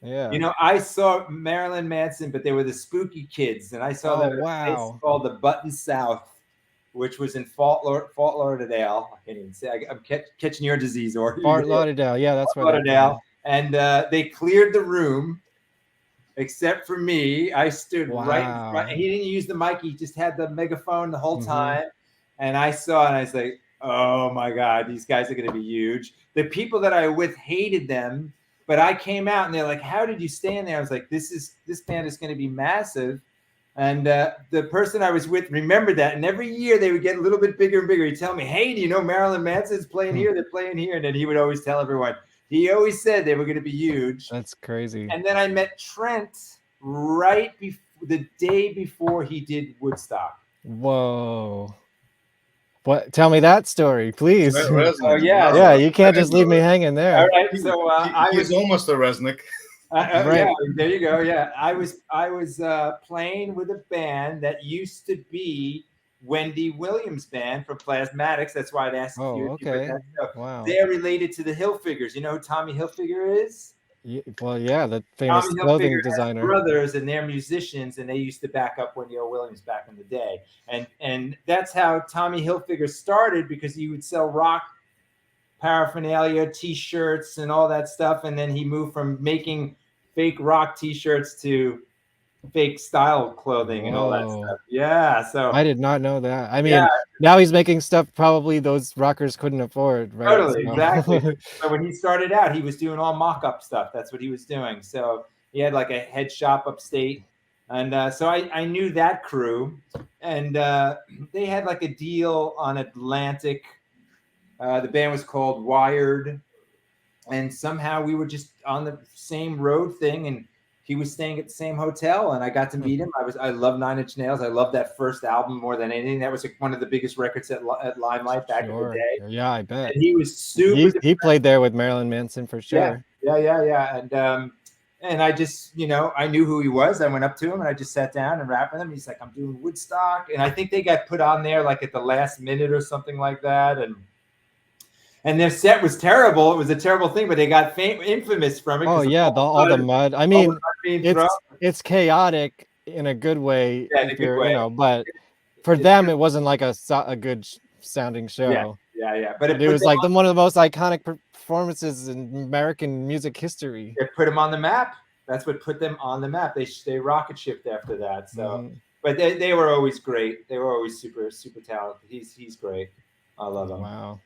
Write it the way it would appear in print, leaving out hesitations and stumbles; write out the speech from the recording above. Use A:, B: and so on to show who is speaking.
A: Yeah.
B: You know, I saw Marilyn Manson, but they were the Spooky Kids, and I saw them
A: Oh,
B: at a place
A: wow.
B: called the Button South, which was in Fort Lauderdale. I can't even say. I'm catching your disease, or you
A: Fort Lauderdale. Yeah, that's
B: Fort
A: where they're
B: Lauderdale,
A: from.
B: and they cleared the room except for me. I stood right in front.
A: Wow.
B: He didn't use the mic; he just had the megaphone the whole
A: Mm-hmm.
B: time. And I saw it, and I was like, "Oh my God, these guys are going to be huge." The people that I with hated them, but I came out, and they're like, "How did you stay in there?" I was like, "This band is going to be massive." And the person I was with remembered that, and every year they would get a little bit bigger and bigger. He'd tell me, "Hey, do you know Marilyn Manson's playing here? They're playing here." And then he would always tell everyone. He always said they were going to be huge.
A: That's crazy.
B: And then I met Trent right before the day before he did Woodstock.
A: Whoa. What? Tell me that story, please.
B: Oh yeah,
A: Yeah, you can't just leave me hanging
B: all
A: there.
B: right. So
C: he's almost a Resnick.
A: Right.
B: Yeah, there you go. Yeah, I was playing with a band that used to be Wendy Williams' band from Plasmatics. That's why I asked
A: Oh,
B: you if you heard
A: okay.
B: that show.
A: Wow.
B: They're related to the Hilfigers. You know who Tommy Hilfiger is?
A: Well, yeah, the famous
B: Tommy
A: clothing
B: Hilfiger
A: designer.
B: has brothers, and they're musicians, and they used to back up Wendy Williams back in the day. And that's how Tommy Hilfiger started, because he would sell rock paraphernalia, T-shirts, and all that stuff. And then he moved from making fake rock T-shirts to fake style clothing and all that stuff. Yeah, so
A: I did not know that. I mean, now he's making stuff probably those rockers couldn't afford, right?
B: Totally, exactly. So when he started out, he was doing all mock-up stuff. That's what he was doing. So he had like a head shop upstate. And so I knew that crew. And they had like a deal on Atlantic. The band was called Wired. And somehow we were just on the same road thing, and he was staying at the same hotel, and I got to meet him. I love Nine Inch Nails. I love that first album more than anything. That was like one of the biggest records at Limelight back in the day.
A: Yeah, I bet.
B: And he was super.
A: He played there with Marilyn Manson for sure.
B: Yeah. And I just, I knew who he was. I went up to him and I just sat down and rapped with him. He's like, "I'm doing Woodstock," and I think they got put on there like at the last minute or something like that, and their set was terrible. It was a terrible thing, but they got infamous from it.
A: Oh yeah, all the mud. I mean, it's chaotic in a good way.
B: Yeah, in a good way.
A: But for them, it wasn't like a good sounding show.
B: Yeah. But
A: it was like one of the most iconic performances in American music history.
B: It put them on the map. That's what put them on the map. They rocket shipped after that. So, but they were always great. They were always super, super talented. He's great. I love him.
A: Wow.